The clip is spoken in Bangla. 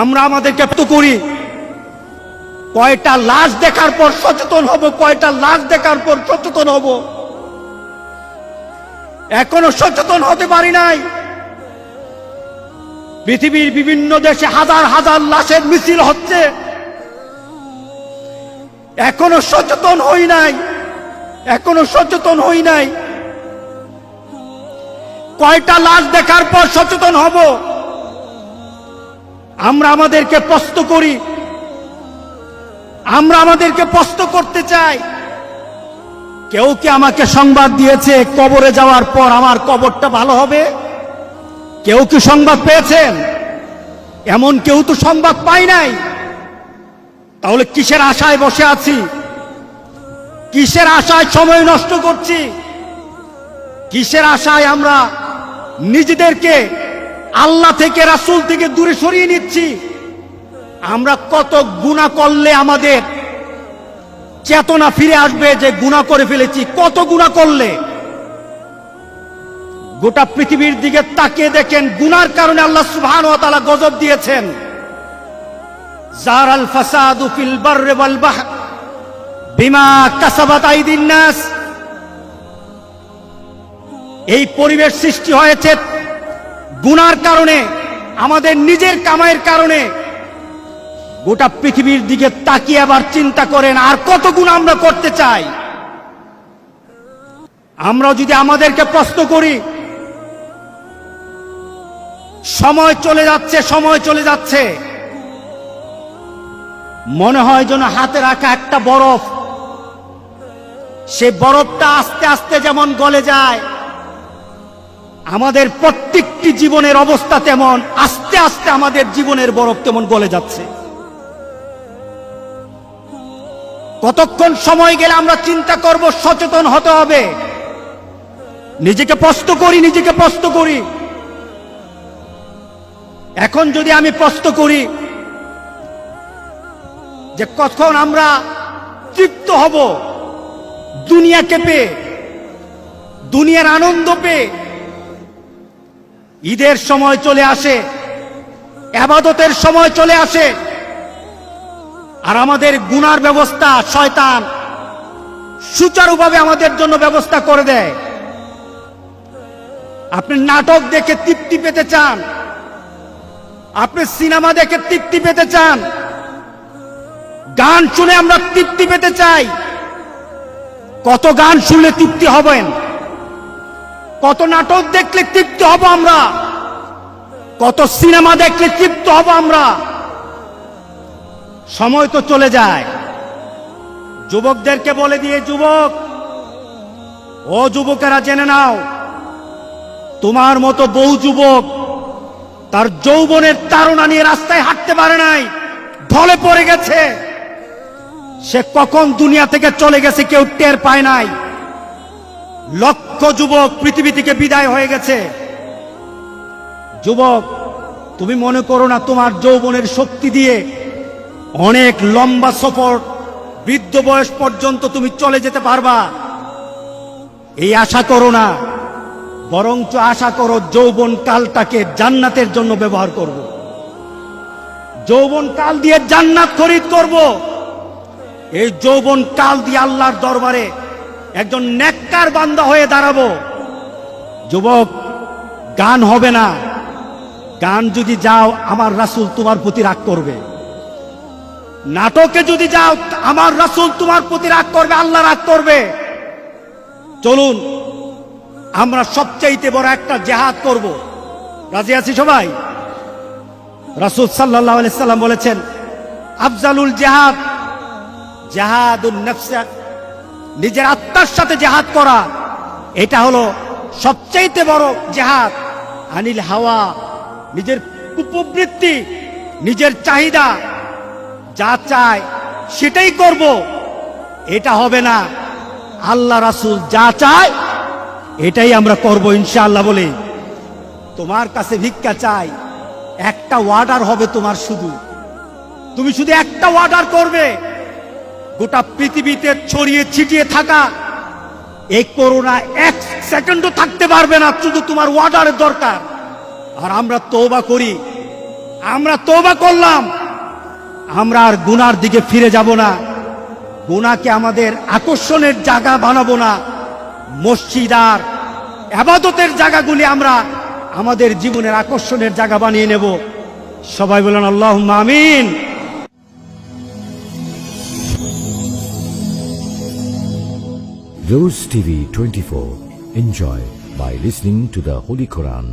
আমরা আমাদেরকে তো করি কয়টা লাশ দেখার পর সচেতন হব, কয়টা লাশ দেখার পর সচেতন হব। এখনো সচেতন হতে পারি নাই। পৃথিবীর বিভিন্ন দেশে হাজার হাজার লাশের মিছিল হচ্ছে, এখনো সচেতন হই নাই, এখনো সচেতন হই নাই। কয়টা লাশ দেখার পর সচেতন হব? আমরা আমাদেরকে প্রশ্ন করি, আমরা আমাদেরকে প্রশ্ন করতে চাই। কেউ কি আমাকে সংবাদ দিয়েছে কবরে যাওয়ার পর আমার কবরটা ভালো হবে? কেউ কি সংবাদ পেয়েছেন? এমন কেউ তো সংবাদ পাই নাই। তাহলে কিসের আশায় বসে আছি? কিসের আশায় সময় নষ্ট করছি? কিসের আশায় আমরা নিজেদেরকে আল্লাহ থেকে, রাসূল থেকে দূরে সরিয়ে নিচ্ছি? আমরা কত গুনাহ করলে আমাদের চেতনা ফিরে আসবে যে গুনাহ করে ফেলেছি? কত গুনাহ করলে? গোটা পৃথিবীর দিকে তাকিয়ে দেখেন, গুনার কারণে আল্লাহ সুবহানাহু ওয়া তাআলা গজব দিয়েছেন। জারাল ফাসাদু ফিল বাররি ওয়াল বাহর বিমা কাসাবাত আইদিন নাস। এই পরিবেশ সৃষ্টি হয়েছে গুনার কারণে, আমাদের নিজের কামাইয়ের কারণে। গোটা পৃথিবীর দিকে তাকিয়ে আবার চিন্তা করেন আর কত গুনাহ আমরা করতে চাই। আমরা যদি আমাদেরকে প্রশ্ন করি, সময় চলে যাচ্ছে, সময় চলে যাচ্ছে, মনে হয় যেন হাতে রাখা একটা বরফ, সে বরফটা আস্তে আস্তে যেমন গলে যায়, আমাদের প্রত্যেকটি জীবনের অবস্থা তেমন আস্তে আস্তে আমাদের জীবনের বরফ তেমন গলে যাচ্ছে। কতক্ষণ সময় গেলে আমরা চিন্তা করব, সচেতন হতে হবে। নিজেকে প্রশ্ন করি, নিজেকে প্রশ্ন করি। এখন যদি আমি প্রশ্ন করি যে কখন আমরা তৃপ্ত হব দুনিয়াকে পেয়ে, দুনিয়ার আনন্দ পেয়ে? ঈদের সময় চলে আসে, ইবাদতের সময় চলে আসে, আর আমাদের গুনার ব্যবস্থা শয়তান সুচারুভাবে আমাদের জন্য ব্যবস্থা করে দেয়। আপনি নাটক দেখে তৃপ্তি পেতে চান, আপনি সিনেমা দেখে তৃপ্তি পেতে চান, গান শুনে আমরা তৃপ্তি পেতে চাই। কত গান শুনলে তৃপ্তি হবেন? কত নাটক দেখলে তৃপ্তি হব আমরা? কত সিনেমা দেখলে তৃপ্ত হব আমরা? সময় তো চলে যায়। যুবকদেরকে বলে দিয়ে, যুবক ও যুবকেরা জেনে নাও, তোমার মতো বহু যুবক তার যৌবনের তাড়না নিয়ে রাস্তায় হাঁটতে পারে নাই, ঢলে পড়ে গেছে। সে কখন দুনিয়া থেকে চলে গেছে কেউ টের পায় নাই। লক্ষ যুবক পৃথিবী থেকে বিদায় হয়ে গেছে। যুবক, তুমি মনে করো না তোমার যৌবনের শক্তি দিয়ে অনেক লম্বা সফর বৃদ্ধ বয়স পর্যন্ত তুমি চলে যেতে পারবা। এই আশা করো না, বরঞ্চ আশা করো যৌবন কালটাকে জান্নাতের জন্য ব্যবহার করব। যৌবন কাল দিয়ে জান্নাত খরিদ করব। এই যৌবন কাল দিয়ে আল্লাহর দরবারে একজন নেককার বান্দা হয়ে দাঁড়াবো। যুবক, গান হবে না। গান যদি যাও আমার রাসূল তোমার প্রতি রাগ করবে। নাটকে যদি যাও আমার রাসূল তোমার প্রতি রাগ করবে, আল্লাহ রাগ করবে। চলুন আমরা সবচাইতে বড় একটা জিহাদ করব। রাজি আছি সবাই? রাসূল সাল্লাল্লাহু আলাইহি সাল্লাম বলেছেন, আফজালুল জিহাদ জিহাদুন নফস, নিজের আত্মার সাথে জিহাদ করা, এটা হলো সবচাইতে বড় জিহাদ। আনিল হাওয়া, নিজের কুপ্রবৃত্তি, নিজের চাহিদা, যা চায় সেটাই করব, এটা হবে না। আল্লাহ রাসূল যা চায় এটাই আমরা করব ইনশাআল্লাহ। বলে তোমার কাছে ভিক্ষা চাই, একটা অর্ডার হবে তোমার, তুমি শুধু একটা অর্ডার করবে। গোটা পৃথিবীতে ছড়িয়ে ছিটিয়ে থাকা এই করোনা এক সেকেন্ডও থাকতে পারবে না, শুধু তোমার অর্ডারের দরকার। আর আমরা তওবা করি, আমরা তওবা করলাম, আমরা আর গুনার দিকে ফিরে যাব না, গুনাহকে আমাদের আকর্ষণের জায়গা বানাবো না। মসজিদ আর ইবাদতের জায়গাগুলি আমরা আমাদের জীবনের আকর্ষণের জায়গা বানিয়ে নেব। সবাই বলেন আল্লাহুম্মা আমিন। Rose TV 24. Enjoy by listening to the Holy Quran.